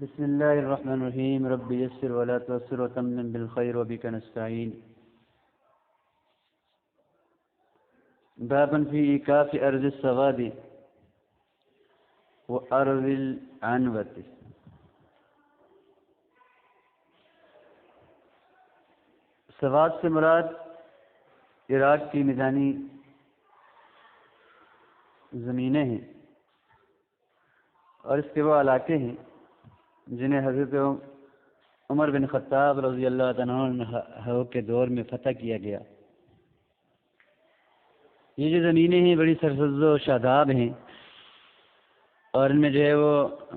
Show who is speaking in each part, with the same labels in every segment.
Speaker 1: بسم الله الرحمن الرحيم رب يسر ولا تعسر وتمم بالخير وبك نستعين. باب في إيقاف أرض السواد وأرض العنوة. سواد سے مراد عراق کی میدانی زمینیں ہیں اور اس کے وہ علاقے ہیں جنہیں حضرت عمر بن خطاب رضی اللہ تعالیٰ عنہ کے دور میں فتح کیا گیا. یہ جو زمینیں ہیں بڑی سرسبز و شاداب ہیں اور ان میں جو ہے وہ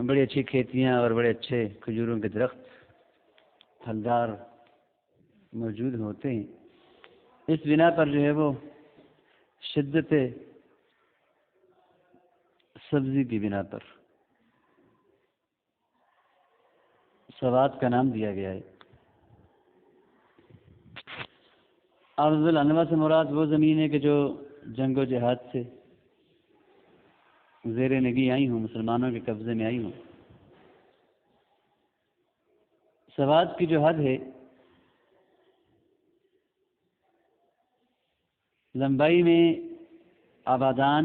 Speaker 1: بڑی اچھی کھیتیاں اور بڑے اچھے کھجوروں کے درخت پھلدار موجود ہوتے ہیں. اس بنا پر جو ہے وہ شدت سبزی کی بنا پر سواد کا نام دیا گیا ہے. ارض العنوہ سے مراد وہ زمین ہے کہ جو جنگ و جہاد سے زیر نگی آئی ہوں، مسلمانوں کے قبضے میں آئی ہوں. سواد کی جو حد ہے لمبائی میں آبادان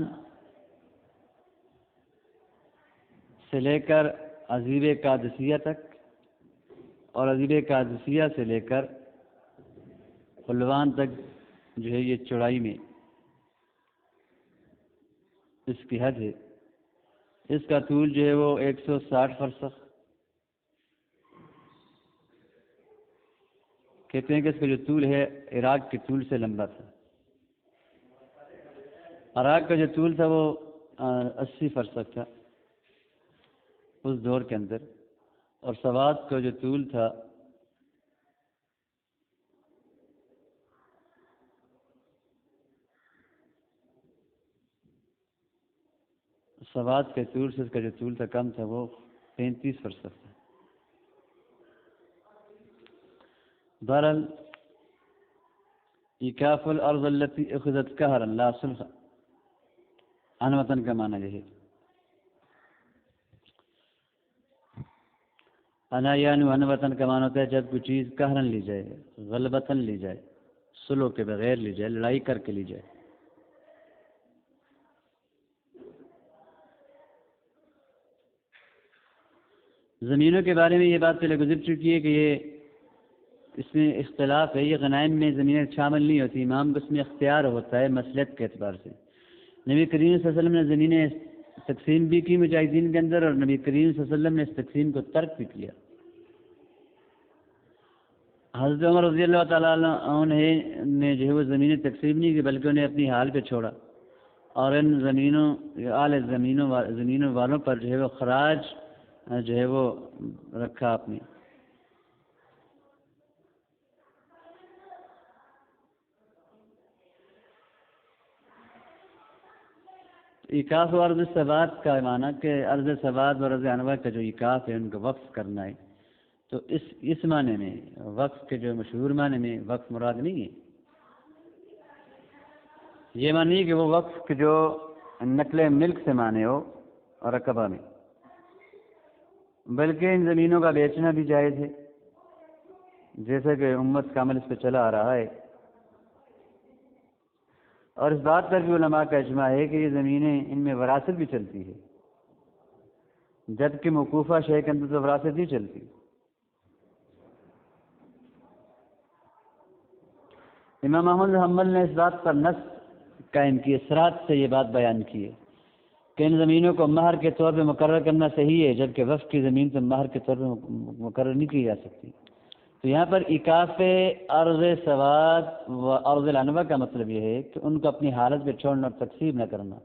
Speaker 1: سے لے کر عزیب قادسیہ تک اور عزیب قادسیہ سے لے کر حلوان تک جو ہے یہ چوڑائی میں اس کی حد ہے. اس کا طول جو ہے وہ 160 فرسخ کہتے ہیں کہ اس کا جو طول ہے عراق کے طول سے لمبا تھا. عراق کا جو طول تھا وہ 80 فرسخ تھا اس دور کے اندر، اور سواد کا جو طول تھا سواد کے طول سے اس کا جو طول تھا کم تھا، وہ 35 فرسخ تھا. بہرحال ایقاف الارض التي اخذت قهرا لا صلح عنوتن کا معنی یہ ہے. انایان عنوتن کا معنی ہوتا ہے جب کوئی چیز قہرن لی جائے، غلبتاً لی جائے، سلو کے بغیر لی جائے، لڑائی کر کے لی جائے. زمینوں کے بارے میں یہ بات پہلے گزر چکی ہے کہ یہ اس میں اختلاف ہے. یہ غنائم میں زمینیں شامل نہیں ہوتی، امام کو اس میں اختیار ہوتا ہے مصلحت کے اعتبار سے. نبی کریم صلی اللہ علیہ وسلم نے زمینیں تقسیم بھی کی مجاہدین کے اندر، اور نبی کریم صلی اللہ علیہ وسلم نے اس تقسیم کو ترک بھی کیا. حضرت عمر رضی اللہ تعالیٰ عنہ نے جو ہے وہ زمینیں تقسیم نہیں کی بلکہ انہیں اپنی حال پہ چھوڑا اور ان زمینوں والوں پر جو ہے وہ خراج جو ہے وہ رکھا آپ نے. ایقاف و ارض سواد کا معنی کہ ارض سواد و ارض عنوہ کا جو ایقاف ہے ان کو وقف کرنا ہے. تو اس معنی میں وقف کے جو مشہور معنی میں وقف مراد نہیں ہے. یہ معنی کہ وہ وقف کے جو نقل ملک سے معنی ہو اور رقبہ میں، بلکہ ان زمینوں کا بیچنا بھی جائز ہے جیسا کہ امت کا عمل اس پہ چلا آ رہا ہے. اور اس بات پر بھی علماء کا اجماع ہے کہ یہ زمینیں ان میں وراثت بھی چلتی ہے، جبکہ موقوفہ شے کے اندر تو وراثت نہیں چلتی. امام احمد حنبل نے اس بات پر نص قائم کی، اسرات سے یہ بات بیان کی ہے کہ ان زمینوں کو مہر کے طور پہ مقرر کرنا صحیح ہے، جبکہ وقف کی زمین تو مہر کے طور پہ مقرر نہیں کی جا سکتی. تو یہاں پر ایقاف ارض سواد و ارض العنوہ کا مطلب یہ ہے کہ ان کو اپنی حالت پہ چھوڑنا اور تقسیم نہ کرنا،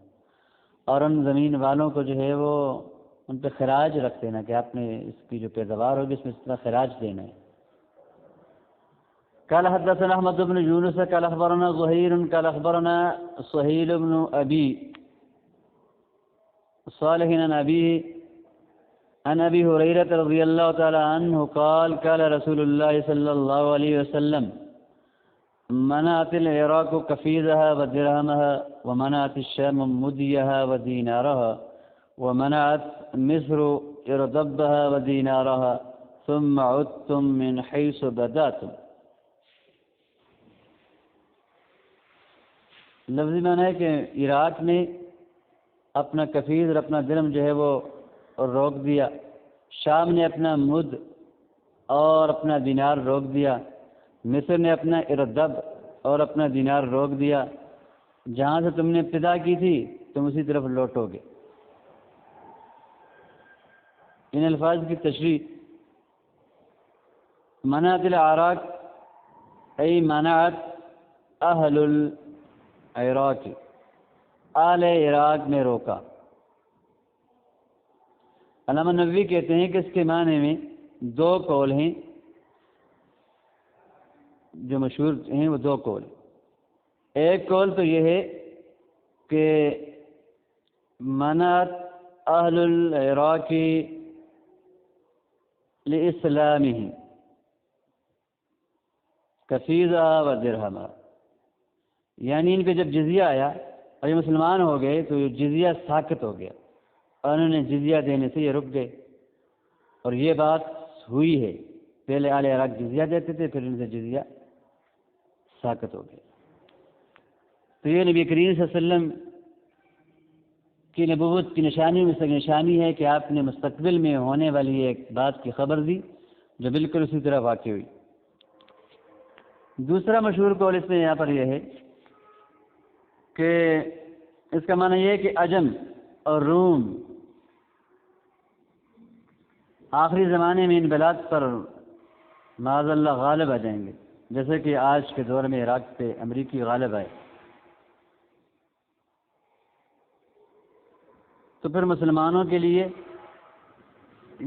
Speaker 1: اور ان زمین والوں کو جو ہے وہ ان پہ خراج رکھ دینا کہ آپ نے اس کی جو پیداوار ہوگی اس میں اس طرح خراج دینا ہے. قال حدثنا احمد بن یونس قال اخبرنا زهير قال اخبرنا سهيل بن ابي صالح عن ابيه عن ابي هريره رضي الله تعالى عنه قال قال رسول الله صلى الله عليه وسلم منعت العراق كفيزها ودرهمها ومنعت الشام مديها ودينارها ومنعت مصر ارضبها ودینارها ثم عدتم من حیث بداتم. لفظی معنی ہے کہ عراق نے اپنا کفیز اور اپنا درہم جو ہے وہ روک دیا، شام نے اپنا مد اور اپنا دینار روک دیا، مصر نے اپنا ارضب اور اپنا دینار روک دیا. جہاں سے تم نے ابتدا کی تھی تم اسی طرف لوٹو گے. ان الفاظ کی تشریح منعت العراق ای منعت اہل العراق، اہل عراق نے روکا. علامہ نووی کہتے ہیں کہ اس کے معنی میں دو قول ہیں، جو مشہور ہیں وہ دو قول. ایک قول تو یہ ہے کہ منعت اہل العراق لاسلامہ کفیزا و درہما، یعنی ان پہ جب جزیہ آیا اور یہ مسلمان ہو گئے تو یہ جزیہ ساقط ہو گیا اور انہوں نے جزیہ دینے سے یہ رک گئے. اور یہ بات ہوئی ہے، پہلے اہل عراق جزیہ دیتے تھے، پھر ان سے جزیہ ساقط ہو گیا. تو یہ نبی کریم صلی اللہ علیہ وسلم کی نبوت کی نشانی میں سے نشانی ہے کہ آپ نے مستقبل میں ہونے والی ایک بات کی خبر دی جو بالکل اسی طرح واقع ہوئی. دوسرا مشہور قول اس میں یہاں پر یہ ہے کہ اس کا معنی یہ ہے کہ عجم اور روم آخری زمانے میں ان بلاد پر معاذ اللہ غالب آ جائیں گے، جیسے کہ آج کے دور میں عراق پہ امریکی غالب آئے. تو پھر مسلمانوں کے لیے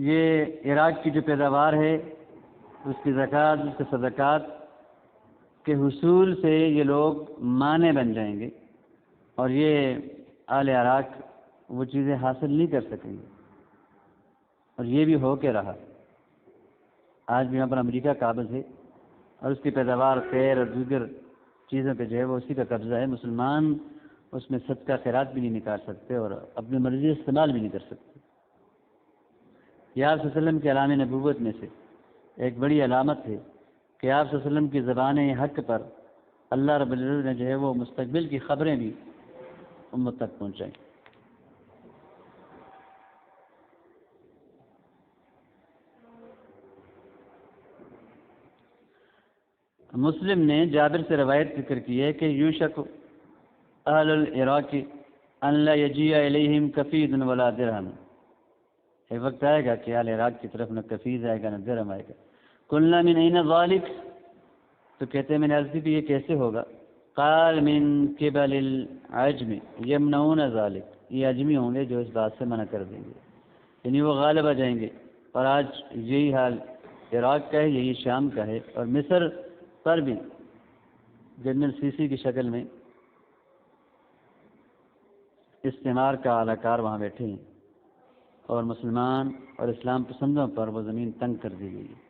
Speaker 1: یہ عراق کی جو پیداوار ہے اس کی زکوٰۃ، اس کے صدقات کے حصول سے یہ لوگ مانے بن جائیں گے اور یہ اہل عراق وہ چیزیں حاصل نہیں کر سکیں گے. اور یہ بھی ہو کے رہا. آج بھی یہاں پر امریکہ قابض ہے اور اس کی پیداوار خیر اور دیگر چیزوں پہ جو ہے وہ اسی کا قبضہ ہے. مسلمان اس میں صدقہ خیرات بھی نہیں نکال سکتے اور اپنی مرضی استعمال بھی نہیں کر سکتے. یہ آپ صلی اللہ علیہ وسلم کے علامہ نبوت میں سے ایک بڑی علامت ہے کہ آپ صلی اللہ علیہ وسلم کی زبان حق پر اللہ رب العزت نے جو ہے وہ مستقبل کی خبریں بھی امت تک پہنچائیں. مسلم نے جابر سے روایت ذکر کی ہے کہ یوشک اہل العراق ان لا یجیء الیہم کفید ولا درہم، ایک وقت آئے گا کہ اہل عراق کی طرف نہ کفیز آئے گا نہ درہم آئے گا. قلنا من این ذالک، تو کہتے ہیں میں نے عرض کی کہ یہ کیسے ہوگا؟ قال من قبل العجم یمنعون ذالک، یہ عجمی ہوں گے جو اس بات سے منع کر دیں گے، یعنی وہ غالب آ جائیں گے. اور آج یہی حال عراق کا ہے، یہی شام کا ہے، اور مصر پر بھی جنرل سیسی کی شکل میں استعمار کا اعلی کار وہاں بیٹھے ہیں اور مسلمان اور اسلام پسندوں پر وہ زمین تنگ کر دی گئی ہے.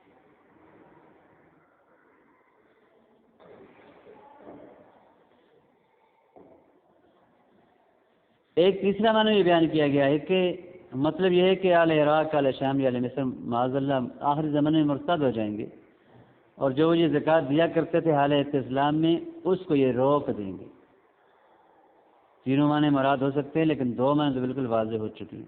Speaker 1: ایک تیسرا معنی یہ بیان کیا گیا ہے کہ مطلب یہ ہے کہ اہل عراق، اہل شام یا اہل مصر معاذ اللہ آخری زمانے میں مرتد ہو جائیں گے اور جو یہ زکوٰۃ دیا کرتے تھے حالت اسلام میں اس کو یہ روک دیں گے. تینوں معنی مراد ہو سکتے ہیں لیکن دو معنی تو بالکل واضح ہو چکی ہیں.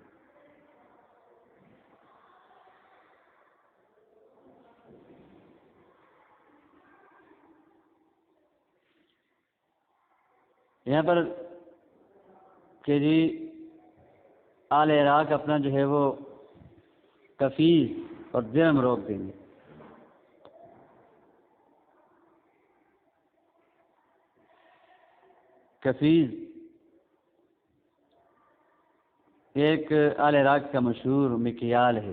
Speaker 1: یہاں پر کہ جی اہل عراق اپنا جو ہے وہ کفیز اور درہم روک دیں گے. کفیز ایک اہل عراق کا مشہور مکیال ہے،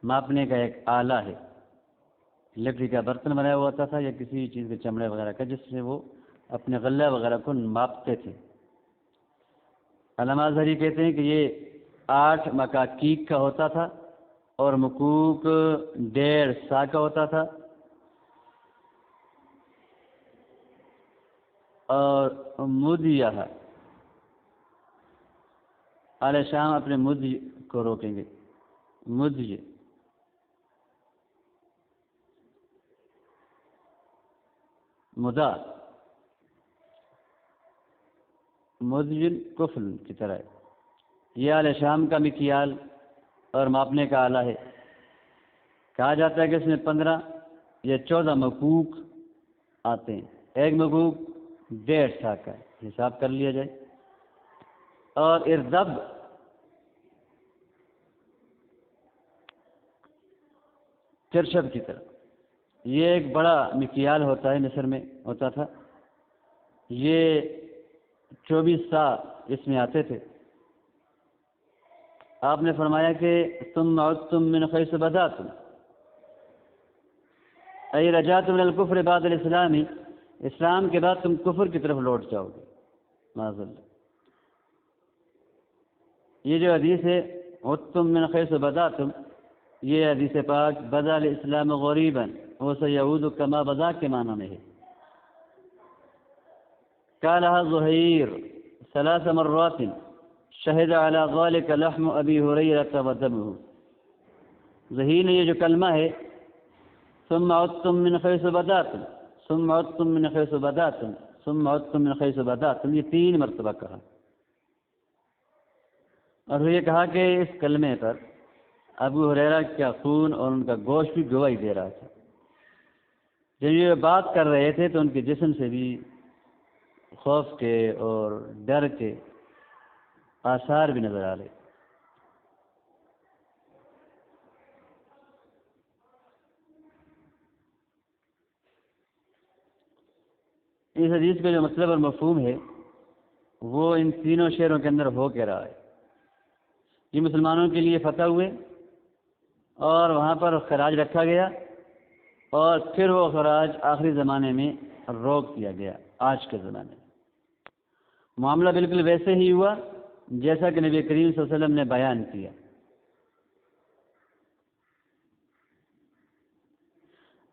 Speaker 1: ماپنے کا ایک آلہ ہے. لکڑی کا برتن بنایا ہوا ہوتا تھا یا کسی چیز کے چمڑے وغیرہ کا جس سے وہ اپنے غلہ وغیرہ کو ماپتے تھے. علامہ اظہری کہتے ہیں کہ یہ 8 مکاکیک کا ہوتا تھا اور مکوک 1.5 سا کا ہوتا تھا اور مدیہ اہل شام اپنے مد کو روکیں گے. مدج، مدا، مدج کفل کی طرح ہے۔ یہ آل شام کا مکیال اور ماپنے کا آلہ ہے۔ کہا جاتا ہے کہ اس میں 15 یا 14 مکوک آتے ہیں۔ ایک مکوک 1.5 سا کا ہے، حساب کر لیا جائے۔ اور اردب چرشب کی طرح، یہ ایک بڑا مکیال ہوتا ہے، مصر میں ہوتا تھا۔ یہ 24 سا اس میں آتے تھے۔ آپ نے فرمایا کہ ثم عدتم من حیث بدأتم ای رجعتم من الکفر بعد الاسلام، اسلام کے بعد تم کفر کی طرف لوٹ جاؤ گے، معاذ اللہ۔ یہ جو حدیث ہے عدتم من حیث بدأتم، یہ حدیث پاک بدا الاسلام غریبا وسیعود کما بدا کے معنی میں ہے۔ قالها زہیر 3 مرات شہد علی ذلك لحم ابی ہریرہ ودمہ۔ زہیر نے یہ جو کلمہ ہے ثم عدتم من حیث بدأتم، ثم عدتم من حیث بدأتم، ثم عدتم من حیث بدأتم، یہ 3 مرتبہ کہا، اور یہ کہا کہ اس کلمے پر ابو ہریرہ کا خون اور ان کا گوشت بھی گواہی دے رہا تھا۔ جب یہ بات کر رہے تھے تو ان کے جسم سے بھی خوف کے اور ڈر کے آثار بھی نظر آ رہے۔ اس حدیث کا جو مطلب اور مفہوم ہے وہ ان تینوں شعروں کے اندر ہو کے رہا ہے۔ یہ مسلمانوں کے لیے فتح ہوئے اور وہاں پر خراج رکھا گیا، اور پھر وہ خراج آخری زمانے میں روک دیا گیا۔ آج کے زمانے میں معاملہ بالکل ویسے ہی ہوا جیسا کہ نبی کریم صلی اللہ علیہ وسلم نے بیان کیا۔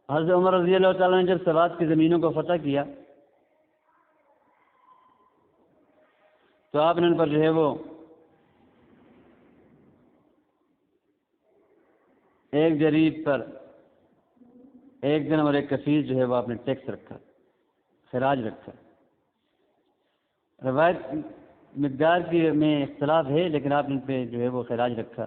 Speaker 1: حضرت عمر رضی اللہ تعالیٰ نے جب سوات کی زمینوں کو فتح کیا تو آپ نے ان پر جو ہے وہ ایک جریب پر 1 دن اور 1 کفیل جو ہے وہ آپ نے ٹیکس رکھا، خراج رکھا۔ روایت مقدار کی میں اختلاف ہے، لیکن آپ نے ان پہ جو ہے وہ خراج رکھا۔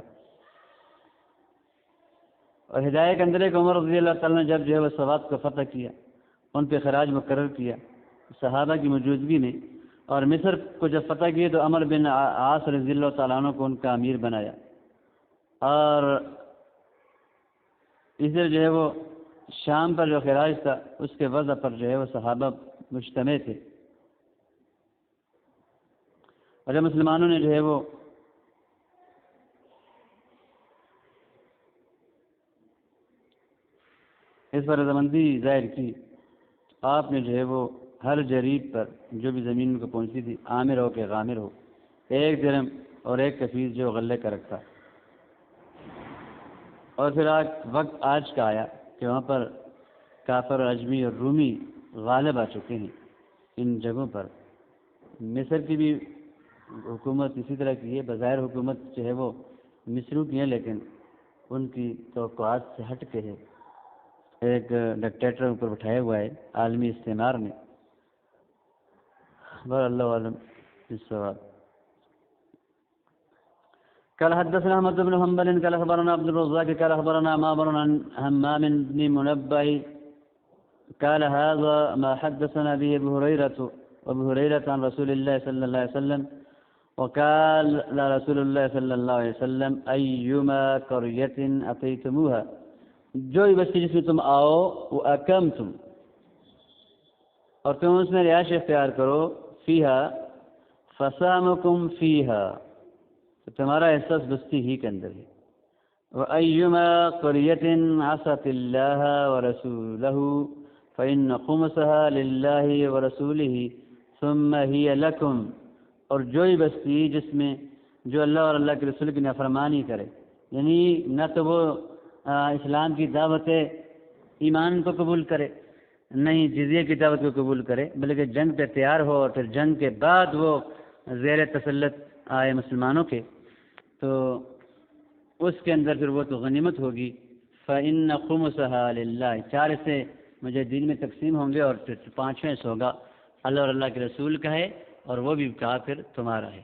Speaker 1: اور ہدایہ کے اندر ایک عمر رضی اللہ تعالیٰ نے جب جو ہے وہ سوات کو فتح کیا، ان پہ خراج مقرر کیا صحابہ کی موجودگی میں، اور مصر کو جب فتح کیے تو عمر بن عاص رضی اللہ تعالیٰ عنہ کو ان کا امیر بنایا، اور اس لیے جو ہے وہ شام پر جو خراج تھا اس کے وضع پر جو ہے وہ صحابہ مجتمع تھے، اور جب مسلمانوں نے جو ہے وہ اس پر رضامندی ظاہر کی، آپ نے جو ہے وہ ہر جریب پر جو بھی زمین کو پہنچتی تھی، عامر ہو کہ غامر ہو، 1 درہم اور 1 کفیل جو غلے کا رکھا۔ اور پھر وقت آج کا آیا کہ وہاں پر کافر، اجمی اور رومی غالب آ چکے ہیں ان جگہوں پر۔ مصر کی بھی حکومت اسی طرح کی ہے، بظاہر حکومت جو ہے وہ مصروں کی ہے، لیکن ان کی توقعات سے ہٹ کے ہے، ایک ڈکٹیٹر اوپر بٹھایا ہوا ہے عالمی استعمار نے۔ بہر اللہ عالم الصواب۔ قال حدثنا احمد بن حنبل قال اخبرنا عبد الرزاق قال اخبرنا معمر عن همام بن منبه قال هذا ما حدثنا به ابو هريرة عن رسول الله صلى الله عليه وسلم وقال لا رسول الله صلى الله عليه وسلم ايما قرية اتيتموها، جو بستی جس میں تم آؤ وہ اقمتم، اور تم اس میں رہائش اختیار کرو، فیہا فصامکم فیہا، تو تمہارا احساس بستی ہی کے اندر ہے۔ وَأَيُّمَا قَرْيَةٍ عَصَتِ اللَّهَ وَرَسُولَهُ فَإِنَّ خُمُسَهَا لِلَّهِ وَرَسُولِهِ ثُمَّ هِيَ لَكُمْ، اور جو ہی بستی جس میں جو اللہ اور اللہ کے رسول کی نافرمانی کرے، یعنی نہ تو وہ اسلام کی دعوت ایمان کو قبول کرے، نہ ہی جزیہ کی دعوت کو قبول کرے، بلکہ جنگ پہ تیار ہو اور پھر جنگ کے بعد وہ زیر تسلط آئے مسلمانوں کے، تو اس کے اندر پھر وہ تو غنیمت ہوگی. فإن خمسها للہ، 4 حصے مجاہدین میں تقسیم ہوں گے اور 5واں حصہ ہوگا اللہ اور اللہ کے رسول کا ہے، اور وہ بھی کہا پھر تمہارا ہے.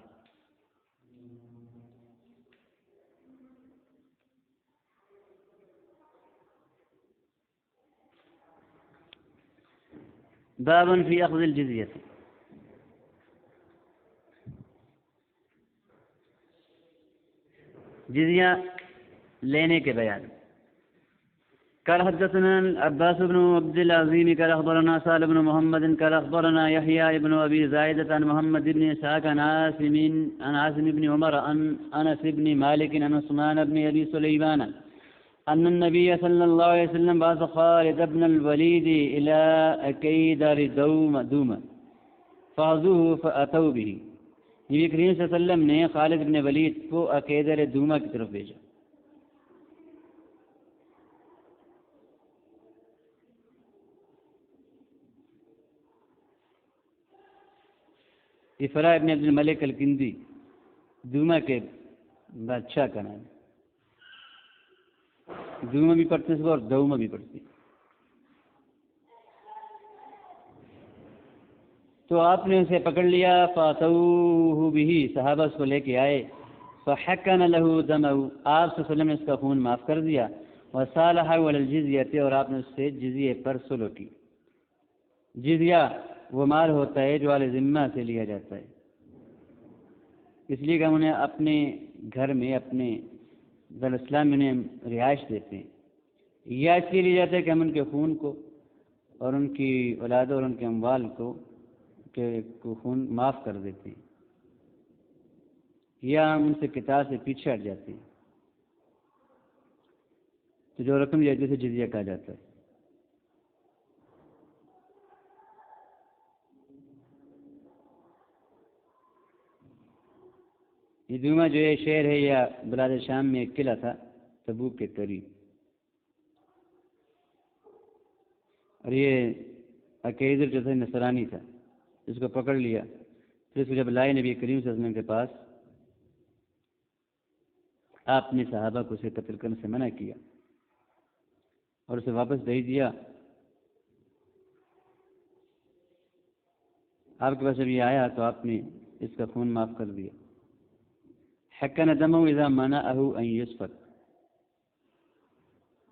Speaker 1: باب فی اخذ الجزیہ، جزیہ لینے کے بیان. قال حدثنا عباس بن عبد العظيم قال اخبرنا سالم بن محمد قال اخبرنا يحيى بن ابي زائدة عن محمد بن اسحاق عن عاصم بن عمر عن انس بن مالك عن عثمان بن ابي سليمان ان النبي صلى الله عليه وسلم بعث خالد بن الوليد الى اكيدر دوم فاخذوه فاتوا به. نبی کریم صلی اللہ علیہ وسلم نے خالد بن ولید کو اکیدر دوما کی طرف بھیجا. افراء ابن عبد الملک الکندی دوما کے بادشاہ کا نام. دوما بھی پڑھتے ہیں اور دوما بھی پڑھتے ہیں. تو آپ نے اسے پکڑ لیا. فاتوہ بہ، صحابہ اس کو لے کے آئے. فحکن لہ دمہ، آپ صلی اللہ علیہ وسلم نے اس کا خون معاف کر دیا. وصالح علی الجزیہ، اور آپ نے اس سے جزیے پر صلح کی. جزیہ وہ مال ہوتا ہے جو اہل ذمہ سے لیا جاتا ہے، اس لیے کہ ہم انہیں اپنے گھر میں، اپنے دارالاسلام میں انہیں رہائش دیتے ہیں. یا اس لیے لیا جاتا ہے کہ ہم ان کے خون کو اور ان کی اولاد اور ان کے اموال کو خون معاف کر دیتے ہیں، یا ہم ان سے قتال سے پیچھے ہٹ جاتے ہیں. تو جو رقم یا جسے جزیہ کہا جاتا ہے. یہ دوما جو ہے شہر ہے یا بلاد شام میں ایک قلعہ تھا تبوک کے قریب. اور یہ عقیدر جو تھا نصرانی تھا، اس کو پکڑ لیا. پھر اس کو جب لائے نبی کریم صلی اللہ علیہ وسلم کے پاس، آپ نے صحابہ کو اسے قتل کرنے سے منع کیا اور اسے واپس بھیج دیا. آپ کے پاس جب یہ آیا تو آپ نے اس کا خون معاف کر دیا. حکن دمہ اذا منعہ ان یسفک،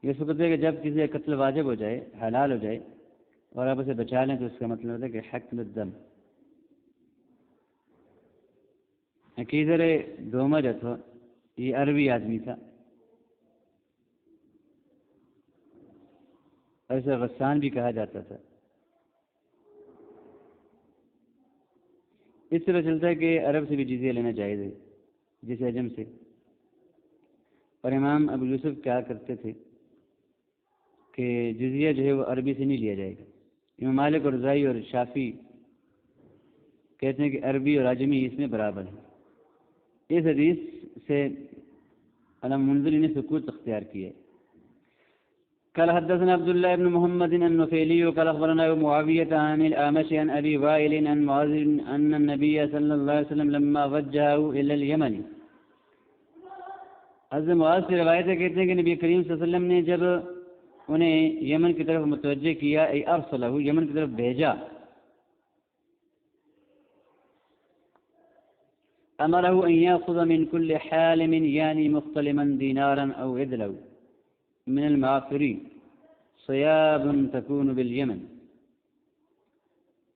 Speaker 1: یہ سکتے کہ جب کسی کا قتل واجب ہو جائے، حلال ہو جائے، اور آپ اسے بچا لیں تو اس کا مطلب ہوتا ہے کہ حقن الدم. عقیدر دوما جو تھا یہ عربی آدمی تھا، اور اسے غسان بھی کہا جاتا تھا. اس طرح چلتا ہے کہ عرب سے بھی جزیہ لینا جائز ہے، جیسے عجم سے. اور امام ابو یوسف کیا کرتے تھے کہ جزیہ جو ہے وہ عربی سے نہیں لیا جائے گا. امام مالک اور رضائی اور شافی کہتے ہیں کہ عربی اور عجمی اس میں برابر ہے. اس حدیث سے علامہ منذری نے سکوت اختیار کیا. قال حدثنا عبد الله بن محمد النفيلي قال اخبرنا معاوية عن الأعمش عن ابي وائل عن معاذ ان النبي صلى الله عليه وسلم لما وجهه الى اليمن. حضرت معاذ سے روایت ہے، کہتے ہیں کہ نبی کریم صلی اللہ علیہ وسلم نے جب انہیں یمن کی طرف متوجہ کیا، ای ارسلہ، یمن کی طرف بھیجا. امرہ ان یاخذ من کل حالم یعنی مختلما دینارا او عدلا من المعافری صیاب تکون بالیمن.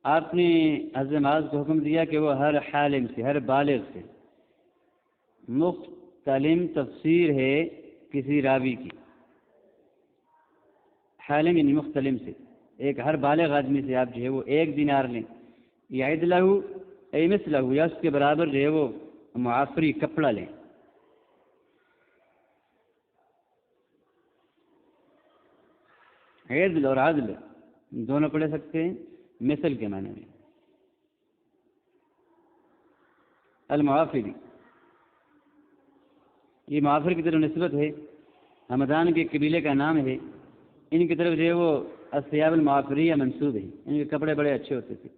Speaker 1: آپ نے حضرت معاذ کو حکم دیا کہ وہ ہر حالم سے، ہر بالغ سے، مختلم تفسیر ہے کسی راوی کی، حالم یعنی مختلم سے، ایک ہر بالغ آدمی سے آپ جو ہے وہ 1 دینار لیں، یا عدلہ ای مثلہ، یا اس کے برابر جو ہے وہ معافری کپڑا لیں. عدل اور عدل دونوں پڑھ سکتے ہیں مثل کے معنی میں. المعافری، یہ معافر کی طرف نسبت ہے، حمدان کے قبیلے کا نام ہے. ان کی طرف جو ہے وہ الثیاب المعافریہ منسوب ہے، ان کے کپڑے بڑے اچھے ہوتے تھے.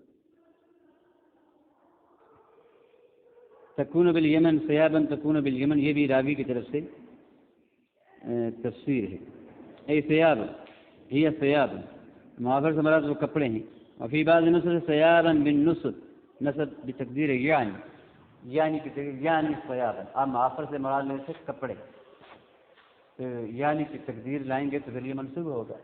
Speaker 1: تکون بالیمن، ثیابا تکون بالیمن، یہ بھی راوی کی طرف سے تفسیر ہے. ای ثیاب ہی ثیاب معافر سے مراد وہ کپڑے ہیں. اور فی بعض نسخ ثیابا بالنصب نصب بتقدیر یعنی کی یعنی ثیابا. اب معافر سے مراد میں سے کپڑے یعنی کی تقدیر لائیں گے تو پھر یہ منصوب ہوگا.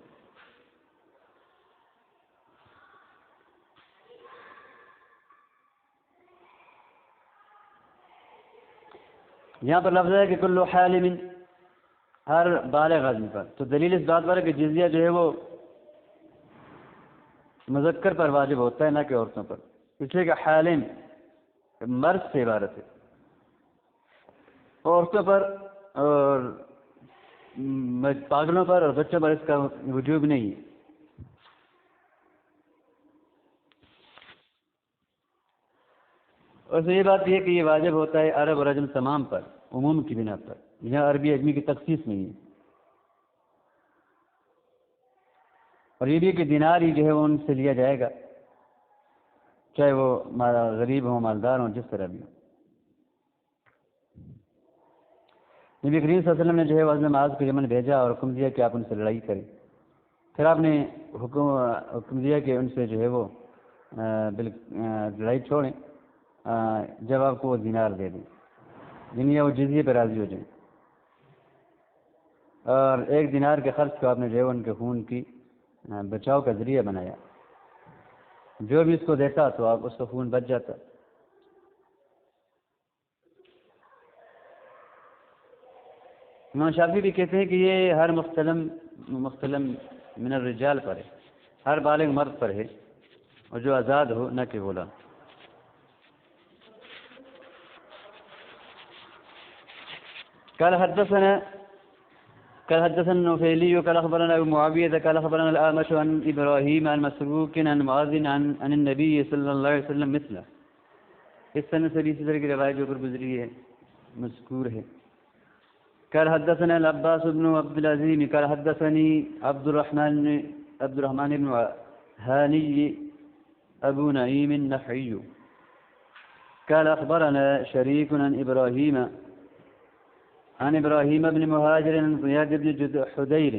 Speaker 1: یہاں پر لفظ ہے کہ کل حالم ہر بالغ آدمی پر. تو دلیل اس بات پر ہے کہ جزیہ جو ہے وہ مذکر پر واجب ہوتا ہے نہ کہ عورتوں پر. اس لیے کہ حالم مرد سے عبارت ہے. عورتوں پر اور پاگلوں پر اور بچوں پر اس کا وجوب نہیں ہے. اور یہ بات یہ کہ یہ واجب ہوتا ہے عرب اور عجم تمام پر عموم کی بنا پر. یہاں عربی اجمی کی تخصیص نہیں ہے. اور یہ بھی کہ دینار ہی جو ہے وہ ان سے لیا جائے گا چاہے وہ غریب ہوں مالدار ہوں جس طرح بھی ہوں. نبی کریم صلی اللہ علیہ وسلم نے جو ہے وزن معاذ کو یمن بھیجا اور حکم دیا کہ آپ ان سے لڑائی کریں. پھر آپ نے حکم دیا کہ ان سے جو ہے وہ لڑائی چھوڑیں جب آپ کو وہ دینار دے دیں جنہیں وہ جزیے پہ راضی ہو جائیں. اور ایک دینار کے خرچ کو آپ نے جو ہے ان کے خون کی بچاؤ کا ذریعہ بنایا. جو بھی اس کو دیتا تو آپ اس کا خون بچ جاتا. امام شافعی بھی کہتے ہیں کہ یہ ہر مختلم من الرجال پر ہے. ہر بالغ مرد پر ہے اور جو آزاد ہو نہ کہ غلام. قال حدثنا النفيلي قال اخبرنا ابو معاويه قال اخبرنا الاعمش عن ابراهيم عن مسروق عن معاذ عن النبي صلى الله عليه وسلم مثله. اس سند سے اسی طرح کی روایت جو اوپر گزری ہے مذکور ہے. قال حدثنا العباس بن عبد العزيز قال حدثني عبد الرحمن بن هاني ابو نعيم النخعي قال اخبرنا شريك عن إبراهيم بن مهاجر عن زياد بن حدير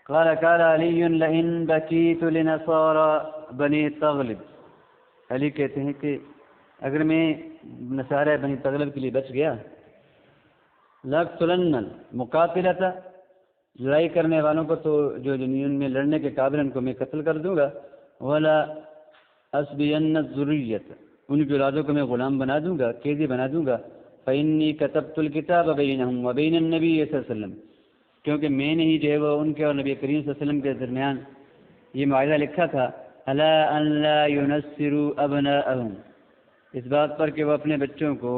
Speaker 1: قال قال علي لئن بكيت لنصارى بني تغلب. علی کہتے ہیں کہ اگر میں نصارى بنی تغلب کے لیے بچ گیا لَقْتُلَنَّ الْمُقَاتِلَةَ لڑائی کرنے والوں کو تو جو ان میں لڑنے کے قابل ان کو میں قتل کر دوں گا. وَلَا أَسْبِيَنَّ الذُّرِّيَّةَ ان کی اولادوں کو میں غلام بنا دوں گا قیدی بنا دوں گا. فإني كتبت الكتاب بينهم وبين النبي صلی اللہ علیہ وسلم کیونکہ میں نے ہی جو ہے وہ ان کے اور نبی کریم صلی اللہ علیہ وسلم کے درمیان یہ معاہدہ لکھا تھا ألا أن لا ينصروا أبناءهم اس بات پر کہ وہ اپنے بچوں کو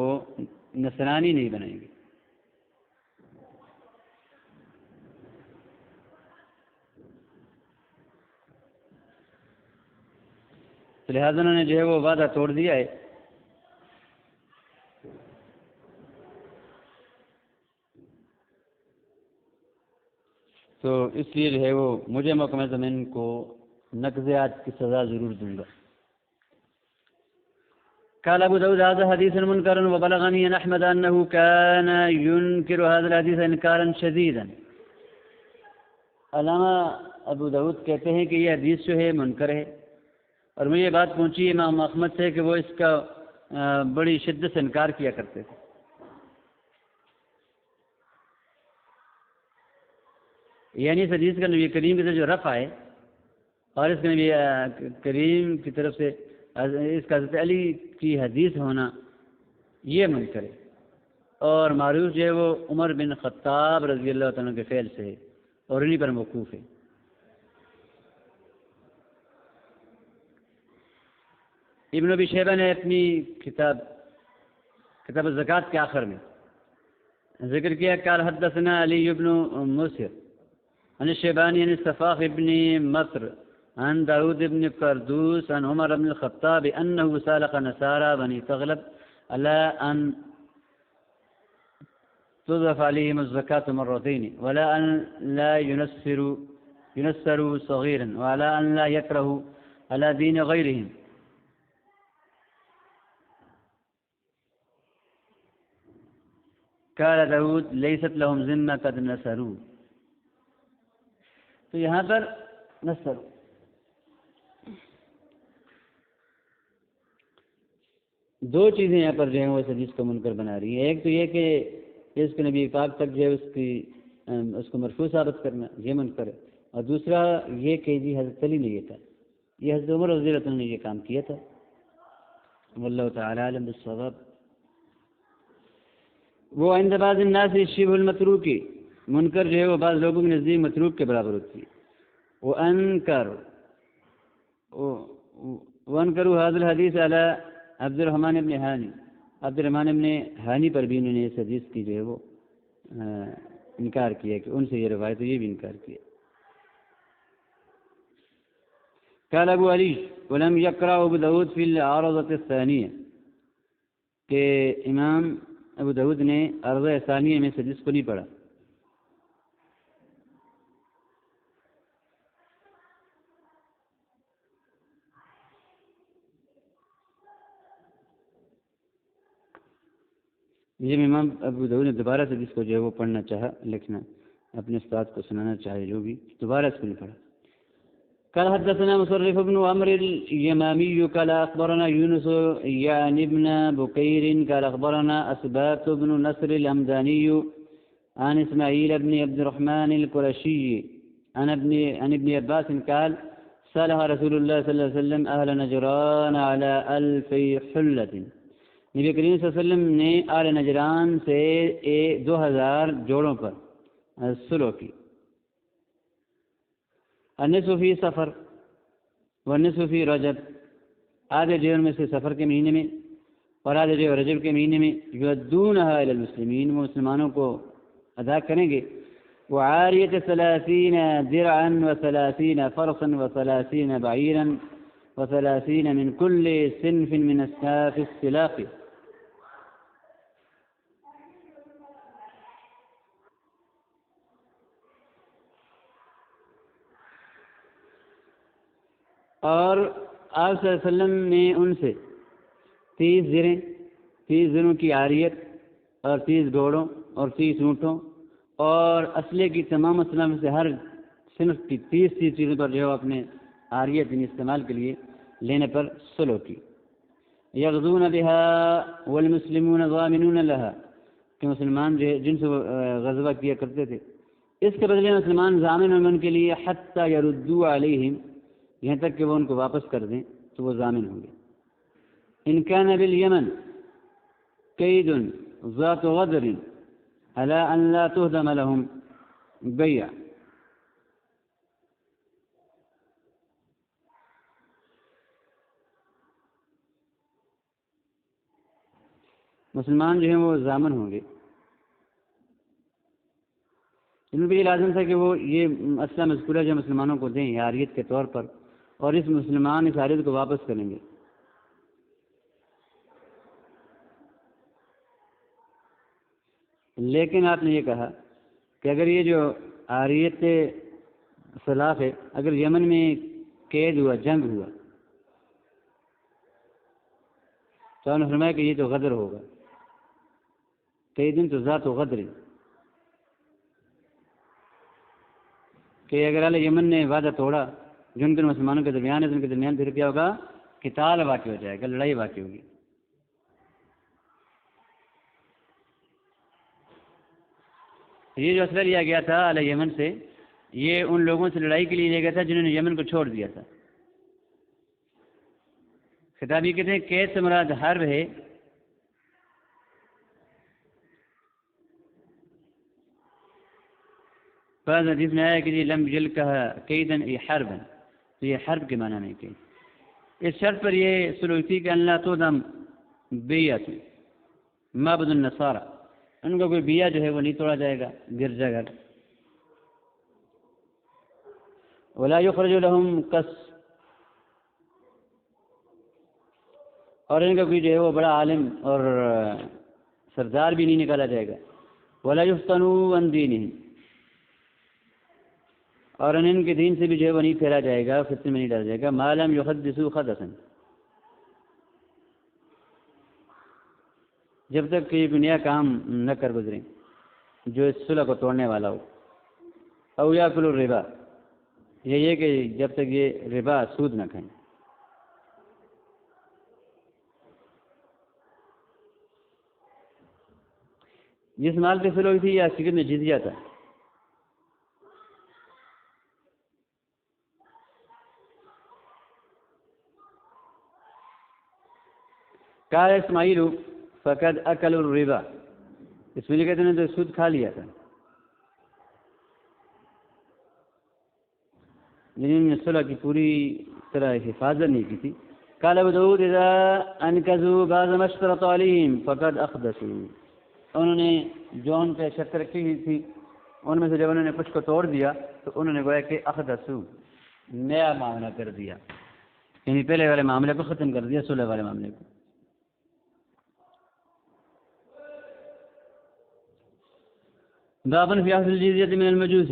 Speaker 1: نصرانی نہیں بنائیں گے. لہذا انہوں نے جو ہے وہ وعدہ توڑ دیا ہے. تو اس لیے جو ہے وہ مجھے محکمہ زمین کو نقضیات کی سزا ضرور دوں گا. قال ابو داود هذا حديث منكر وبلغني عن احمد انه كان ينكر هذا الحديث انكارا شديدا. علامہ ابو داود کہتے ہیں کہ یہ حدیث جو ہے منکر ہے اور مجھے یہ بات پہنچی امام احمد سے کہ وہ اس کا بڑی شدت سے انکار کیا کرتے تھے. یعنی اس حدیث کا نبی کریم کی طرف جو رفع ہے اور اس کا نبی کریم کی طرف سے اس کا حضرت علی کی حدیث ہونا یہ منکر ہے. اور معروف جو ہے وہ عمر بن خطاب رضی اللہ تعالیٰ کے فعل سے ہے اور انہی پر موقوف ہے. ابن ابی شیبہ نے اپنی کتاب الزکوٰۃ کے آخر میں ذکر کیا قال حدثنا علی بن مسر عن الشيباني عن الصفاح بن مصر عن داود بن قردوس عن عمر بن الخطاب أنه سالق نصارى بني تغلب على أن تضف عليهم الزكاة مرتين ولا أن لا ينسروا صغيرا وعلى أن لا يكرهوا على دين غيرهم. قال داود لیست لهم ذمہ قد نصروا، تو یہاں پر نصر دو چیزیں یہاں پر جو ہیں وہ اس حدیث کو منکر بنا رہی ہیں. ایک تو یہ کہ اس کے نبی پاک تک جو ہے اس کو مرفوع ثابت کرنا یہ منکر ہے، اور دوسرا یہ کہ جی حضرت علی نے یہ تھا، یہ حضرت عمر رضی اللہ عنہ نے یہ کام کیا تھا. واللہ تعالی عالم بالصواب. وہ عند بعض الناس شبہ المتروکی، منکر جو ہے وہ بعض لوگوں کے نزدیک متروک کے برابر ہوتی ہے. وانکروا هذا الحدیث علی عبد الرحمن ابن ہانی، عبد الرحمن ابن ہانی پر بھی انہوں نے اس حدیث کی جو ہے وہ انکار کیا کہ ان سے یہ روایت یہ بھی انکار کیا. قال ابو علی ولم یقرأ ابو داود فی العارضۃ الثانیہ، کہ امام ابو داود نے عرضہ ثانیہ میں اس حدیث کو نہیں پڑھا. یہ امام ابو داود نے دوبارہ سے جس کو جو ہے وہ پڑھنا چاہا، لکھنا اپنے استاد کو سنانا چاہے، جو بھی دوبارہ اس کو نہیں پڑھا. قال حدثنا مصرف بن عمرو اليمامي قال اخبرنا يونس يعني ابن بكير قال اخبرنا اسبات بن نصر الهمداني عن اسماعيل بن عبد الرحمن القرشي عن ابن عباس قال صالح رسول الله صلى الله عليه وسلم اهل نجران على 1000 حلة، نبی کریم صلی اللہ علیہ وسلم نے آل نجران سے 2000 جوڑوں پر صلح کی. النصف فی سفر والنصف فی رجب، آدھے جو ان میں سے سفر کے مہینے میں اور آدھے جو رجب کے مہینے میں یؤدونها الی المسلمین، وہ مسلمانوں کو ادا کریں گے. وعاریۃ 30 درعا و30 فرسا و30 بعیرا و30 من کل صنف من اصناف السلاح. اور آپ صلی اللہ علیہ وسلم نے ان سے 30 زروں کی عاریت اور 30 گھوڑوں اور 30 اونٹوں اور اسلحے کی تمام اسلحہ میں سے ہر صنف کی 30 چیزوں پر جو اپنے عاریت یعنی استعمال کے لیے لینے پر صلح کی. یغزون بها والمسلمون ضامنون لها، کہ مسلمان جو جن سے غزوہ کیا کرتے تھے اس کے بدلے میں مسلمان ضامن ہوں ان کے لیے، حتی یردوا علیہم، یہاں تک کہ وہ ان کو واپس کر دیں تو وہ ضامن ہوں گے. ان کان بالیمن کید ذات غدر علی ان لا تهدم لهم بیع، مسلمان جو ہیں وہ ضامن ہوں گے. ان پہ یہ لازم تھا کہ وہ یہ اسلحہ مذکورہ جو مسلمانوں کو دیں عاریت کے طور پر، اور اس مسلمان اس عاریت کو واپس کریں گے. لیکن آپ نے یہ کہا کہ اگر یہ جو عاریت خلاف ہے، اگر یمن میں قید ہوا، جنگ ہوا، تو انہوں نے فرمایا کہ یہ تو غدر ہوگا. قیدن تو ذات و غدر، کہ اگر اہل یمن نے وعدہ توڑا جو ان کے مسلمانوں کے درمیان ہے، تو ان کے درمیان پھر کیا ہوگا؟ قتال واقع ہو جائے گا، لڑائی واقع ہوگی. یہ جو اسلحہ لیا گیا تھا اہل یمن سے، یہ ان لوگوں سے لڑائی کے لیے لیا گیا تھا جنہوں نے یمن کو چھوڑ دیا تھا. خطابی کہتے ہیں قید سے مراد حرب ہے. بعض حدیث میں آیا کہ یہ لم یلکہ قیدن ای حربا، تو یہ حرب کے معنی میں کہ اس شرط پر یہ صلح تھی کہ اللہ تودم بیعت معبد النصارى، ان کا کوئی بیعہ جو ہے وہ نہیں توڑا جائے گا گرجا گھر. ولا یخرج لهم قص، اور ان کا کوئی جو ہے وہ بڑا عالم اور سردار بھی نہیں نکالا جائے گا. ولا یفتنوا عن دینہم، اور ان کے دین سے بھی جو ہے وہ نہیں پھیرا جائے گا، فتنے میں نہیں ڈالا جائے گا. ما لم یحدثوا حدثا، جب تک کہ یہ دنیا کام نہ کر گزریں جو اس صلح کو توڑنے والا ہو. او یاکل الربا، یہ کہ جب تک یہ ربا سود نہ کھائیں. جس مال پہ صلح ہوئی تھی یا حقیقت میں جزیہ تھا؟ قال اسماعیل فقد اکل الربا، اسماعیل کہتے ہیں تو سود کھا لیا تھا، لیکن نے صلح کی پوری طرح حفاظت نہیں کی تھی. قال ابو داؤد اذا انکزوا بعض ما اشترطوا علیہم فقد اخدسوا، انہوں نے جو ان پہ شرط رکھی ہوئی تھی ان میں سے جب انہوں نے کچھ کو توڑ دیا تو انہوں نے گویا کہ اخدسوا، نیا معاملہ کر دیا، یعنی پہلے والے معاملے کو ختم کر دیا، صلح والے معاملے کو. باب فی اخذ الجزیہ من المجوس،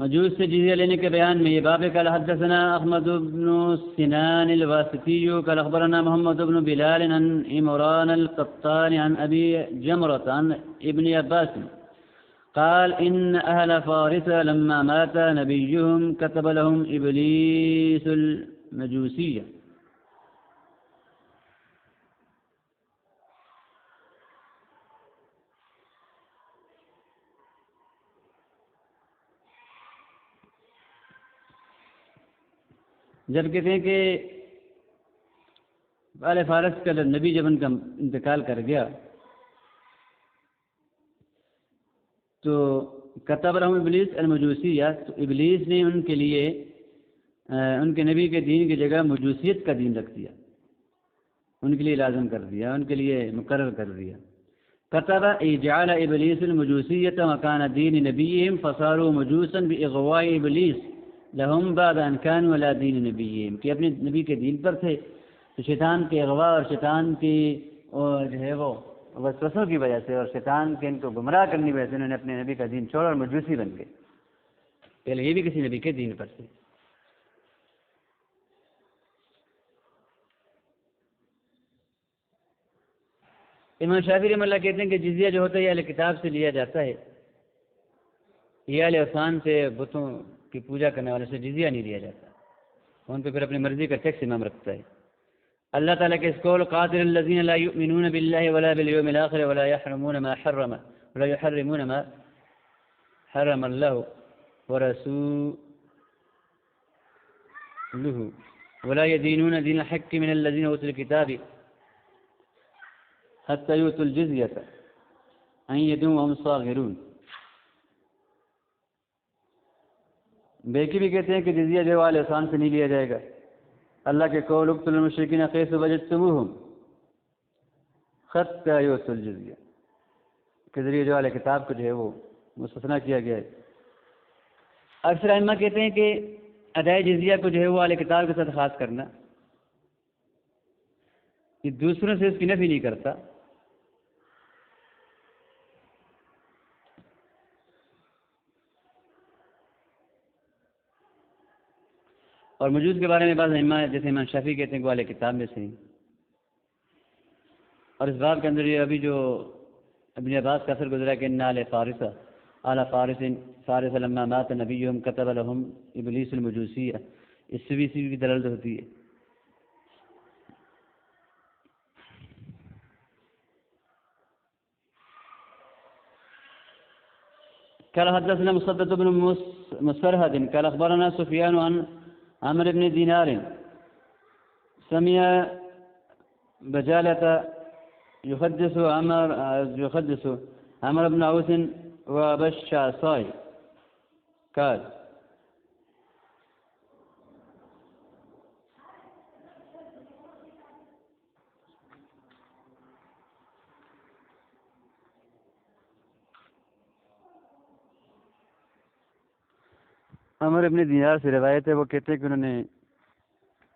Speaker 1: مجوس سے جزیہ لینے کے بیان میں یہ باب. قال حدثنا احمد بن سنان الواسطی قال اخبرنا محمد بن بلال عن عمران القطان عن ابی جمرة عن ابن عباس قال ان اهل فارس لما مات نبيهم كتب لهم ابلیس المجوسیہ. جب کہتے ہیں کہ اہل فارس کا نبی جب ان کا انتقال کر گیا تو کتب لهم ابلیس المجوسیہ، تو ابلیس نے ان کے لیے ان کے نبی کے دین کی جگہ مجوسیت کا دین رکھ دیا، ان کے لیے لازم کر دیا، ان کے لیے مقرر کر دیا. کتب جعل ابلیس المجوسیۃ مکان دین نبیہم فصاروا مجوسا باغواء ابلیس لهم بعد ان كانوا على دین نبیہم، کہ اپنے نبی کے دین پر تھے تو شیطان کے اغوا اور شیطان کی جو ہے وہ وسوسوں کی وجہ سے اور شیطان کے ان کو گمراہ کرنے کی وجہ سے انہوں نے اپنے نبی کا دین چھوڑا اور مجوسی بن گئے. پہلے یہ بھی کسی نبی کے دین پر تھے. امام شافعی رحمۃ اللہ کہتے ہیں کہ جزیہ جو ہوتا ہے یہ اہل کتاب سے لیا جاتا ہے، یہ اہل اوثان سے بتوں کی پوجا کرنے والے سے جزیہ نہیں لیا جاتا، ان پہ پھر اپنی مرضی کا ٹیکس امام رکھتا ہے. اللہ تعالیٰ کے اس قول قاتل الذین لا یؤمنون باللہ ولا بالیوم الآخر ولا یحرمون ما حرم ولا یحرمون ما حرم اللہ ورسولہ ولا يدينون دين الحق من الذين اوتوا الكتاب حتى يؤتوا الجزية عن يد وهم صاغرون. بیکی بھی کہتے ہیں کہ جزیہ جو والے آسان سے نہیں لیا جائے گا. اللہ کے قول اقتلوا المشرکین حیث وجدتموہم حتی یؤتوا الجزیہ کے ذریعے جو والے کتاب کو جو ہے وہ مستثنیٰ کیا گیا ہے. اکثر ائمہ کہتے ہیں کہ ادائے جزیہ کو جو ہے وہ والے کتاب کے ساتھ خاص کرنا یہ دوسروں سے اس کی نفی نہیں کرتا. اور مجوس کے بارے میں بعض ائمہ جیسے امام شافعی کہتے ہیں کہ والے کتاب میں سے ہیں. اور اس باب کے اندر یہ ابھی جو ابن عباس کا اثر گزرا کہ ان آل فارس اعلی فارس لما مات نبیہم کتب لهم ابلیس المجوسیہ، اس سے بھی اسی کی دلالت ہوتی ہے. قال حدثنا مسدد بن مسرهد قال اخبرنا سفيان عن عمرو بن دينار سمع بجالة يحدث عمرو بن عوس وابا الشعصاء قال عمر ابن دینار سے روایت ہے، وہ کہتے ہیں کہ انہوں نے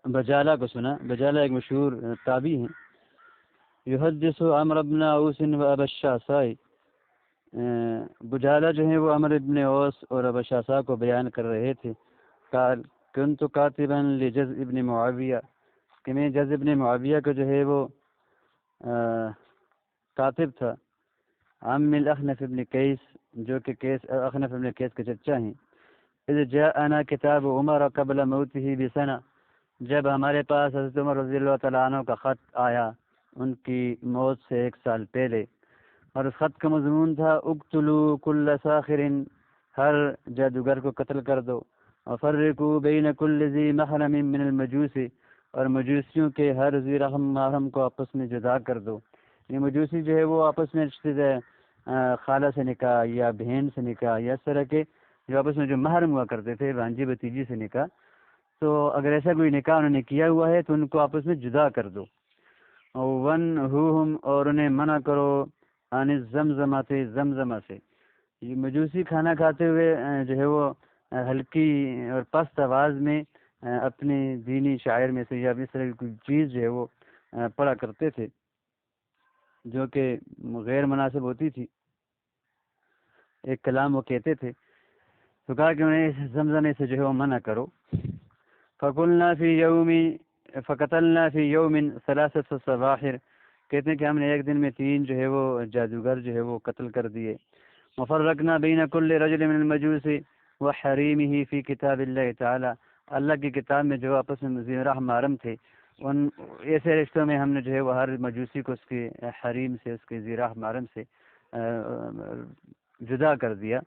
Speaker 1: بجالہ کو سنا. بجالہ ایک مشہور تابعی ہیں. یحدث عمرو بن عوس و ابا الشعصاء، بجالہ جو ہیں وہ عمرو ابن عوس اور ابا الشعصاء کو بیان کر رہے تھے. قال كنت کاتبا لجز ابن معاویہ، کہ میں جز ابن معاویہ کو جو ہے وہ کاتب تھا، عم الاخنف ابن قیس، جو کہ اخنف ابن قیس کے چچا ہیں. اذ جاءنا کتاب عمر قبل موته بسنہ، جب ہمارے پاس حضرت عمر رضی اللہ تعالیٰ عنہ کا خط آیا ان کی موت سے 1 سال پہلے، اور اس خط کا مضمون تھا اقتلوا کل ساخر، ہر جادوگر کو قتل کر دو، وفرقوا بین کل ذی محرم من المجوس، اور مجوسیوں کے ہر ذی رحم محرم کو آپس میں جدا کر دو. یہ مجوسی جو ہے وہ آپس میں خالہ سے نکاح یا بہن سے نکاح یا اس طرح کے جو آپس میں جو محرم ہوا کرتے تھے، بھانجی بتیجی سے نکاح، تو اگر ایسا کوئی نکاح انہوں نے کیا ہوا ہے تو ان کو آپس میں جدا کر دو. وَنْهُوهُمْ، اور انہیں منع کرو عن الزمزمہ سے، زمزمہ سے. یہ مجوسی کھانا کھاتے ہوئے جو ہے وہ ہلکی اور پست آواز میں اپنے دینی شاعر میں سے یا اس طرح کی کوئی چیز جو ہے وہ پڑھا کرتے تھے جو کہ غیر مناسب ہوتی تھی، ایک کلام وہ کہتے تھے. تو کہا کہ انہیں زمزمے سے جو ہے وہ منع کرو. فقلنا فی یوم فقتلنا فی یوم 3 سواحر، کہتے ہیں کہ ہم نے ایک دن میں 3 جو ہے وہ جادوگر جو ہے وہ قتل کر دیے. وفرقنا بین کل رجل من المجوس وحریمہ فی کتاب اللہ تعالی، اللہ کی کتاب میں جو آپس میں ذی رحم محرم تھے ان ایسے رشتوں میں ہم نے جو ہے وہ ہر مجوسی کو اس کے حریم سے، اس کے ذی رحم محرم سے جدا کر دیا.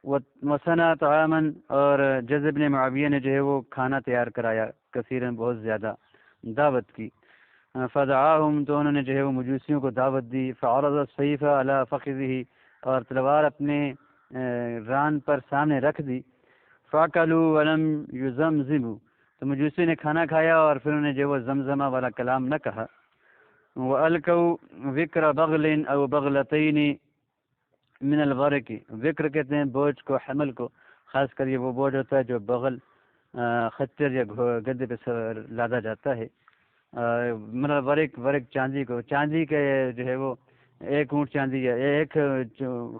Speaker 1: وصنع طعاما، اور جذب بن معاویہ نے جو ہے وہ کھانا تیار کرایا، کثیراً بہت زیادہ دعوت کی. فدعاہم، تو انہوں نے جو ہے وہ مجوسیوں کو دعوت دی. فعرض السیف علی فخذہ، اور تلوار اپنے ران پر سامنے رکھ دی. فاکلوا ولم یزمزموا، تو مجوسی نے کھانا کھایا اور پھر انہوں نے جو وہ زمزمہ والا کلام نہ کہا. وَأَلْقَوْا وِكْرَ بَغْلٍ أَوْ بَغْلَتَيْنِ من الغرق، وکر کہتے ہیں بوجھ کو، حمل کو، خاص کر یہ وہ بوجھ ہوتا ہے جو بغل خچر یا گدے پہ لادا جاتا ہے. مطلب ورق چاندی کو، چاندی کے جو ہے وہ 1 اونٹ چاندی یا 1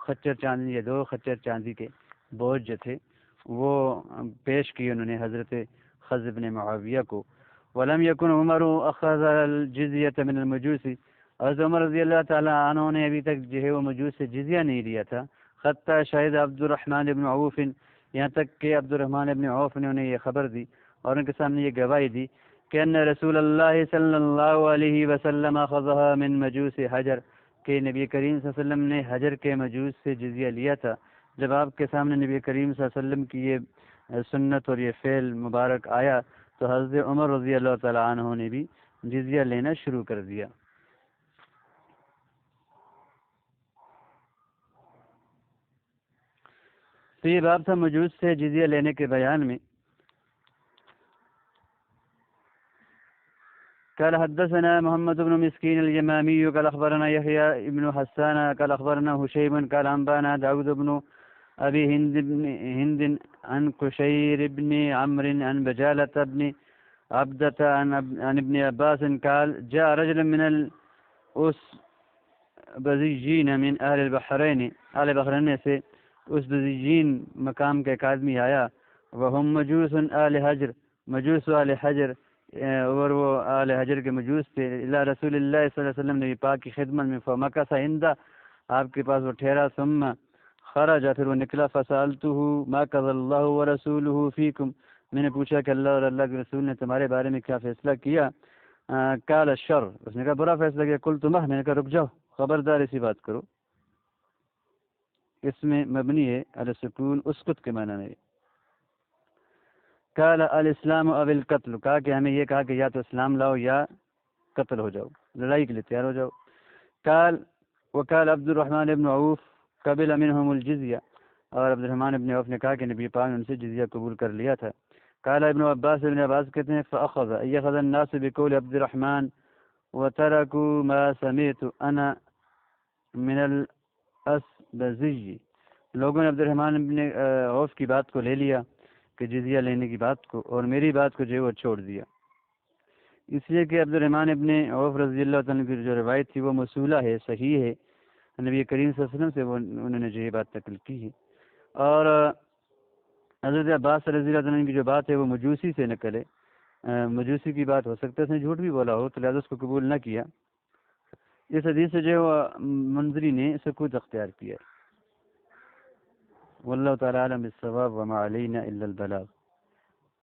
Speaker 1: خچر چاندی یا 2 خچر چاندی کے بوجھ جو تھے وہ پیش کیے انہوں نے حضرت خضر بن معاویہ کو. ولم یکن عمر اخذ الجزیۃ من المجوس، حضرت عمر رضی اللہ تعالیٰ عنہ نے ابھی تک جو ہے وہ مجوس سے جزیہ نہیں لیا تھا. حتیٰ شاہد عبد الرحمن ابن عوف، یہاں تک کہ عبد الرحمن ابن عوف نے انہیں یہ خبر دی اور ان کے سامنے یہ گواہی دی کہ ان رسول اللہ صلی اللہ علیہ وسلم اخذها من مجوس حجر، کہ نبی کریم صلی اللہ علیہ وسلم نے حجر کے مجوس سے جزیہ لیا تھا. جب آپ کے سامنے نبی کریم صلی اللہ علیہ وسلم کی یہ سنت اور یہ فعل مبارک آیا تو حضرت عمر رضی اللہ تعالیٰ عنہ نے بھی جزیہ لینا شروع کر دیا. تو یہ باب تھا مجوس سے جزیہ لینے کے بیان میں. قال حدثنا محمد بن مسكين اليمامي قال أخبرنا يحيى بن حسان قال أخبرنا هشيم قال أنبانا داود بن أبي هند عن قشير بن عمرو عن بجالة بن عبدة عن ابن عباس قال جاء رجل من الأسبزيين من أهل البحرين، أهل بحرين سے اسبزیین مقام کے ایک آدمی آیا. وهم مجوس آل حجر، مجوس آل حجر، اور وہ آل حجر کے مجوس تھے. الى رسول اللہ صلی اللہ علیہ وسلم، نبی پاک کی خدمت میں. فمکث عندہ، آپ کے پاس وہ ٹھہرا. ثم خرج، پھر وہ نکلا. فسألته ما قضى الله ورسوله فيكم، میں نے پوچھا کہ اللہ اور اللہ کے رسول نے تمہارے بارے میں کیا فیصلہ کیا. قال الشر، اس نے کہا برا فیصلہ کیا. قلت ما، میں نے کہا رک جاؤ، خبردار ایسی بات کرو. اس میں مبنی ہے علی السکون، اسکت کے معنی میں. قال الاسلام او القتل، کہا کہ ہمیں یہ کہا کہ یا تو اسلام لاؤ یا قتل ہو جاؤ، لڑائی کے لیے تیار ہو جاؤ. قال وقال عبد الرحمن ابن عوف قبل منهم الجزیہ، اور عبد الرحمن ابن عوف نے کہا کہ نبی پاک نے ان سے جزیہ قبول کر لیا تھا. قال ابن عباس، ابن عباس کہتے ہیں فاخذ اخذ الناس بقول عبد الرحمن وتركوا ما سمعت انا من الاسبزی، لوگوں نے عبد الرحمن ابن عوف کی بات کو لے لیا کہ جزیہ لینے کی بات کو، اور میری بات کو جو ہے وہ چھوڑ دیا. اس لیے کہ عبد الرحمن ابن عوف رضی اللہ تعالیٰ کی جو روایت تھی وہ موصولہ ہے، صحیح ہے، نبی کریم صلی اللہ علیہ وسلم سے وہ انہوں نے جو یہ بات نقل کی ہے. اور حضرت عباس رضی اللہ عنہ کی جو بات ہے وہ مجوسی سے نقل ہے. مجوسی کی بات ہو سکتا ہے اس نے جھوٹ بھی بولا ہو تو لہٰذا اس کو قبول نہ کیا. اس حدیث سے جو منظری نے سکوت اختیار کیا. واللہ تعالی عالم بالصواب وما علینا الا البلاغ.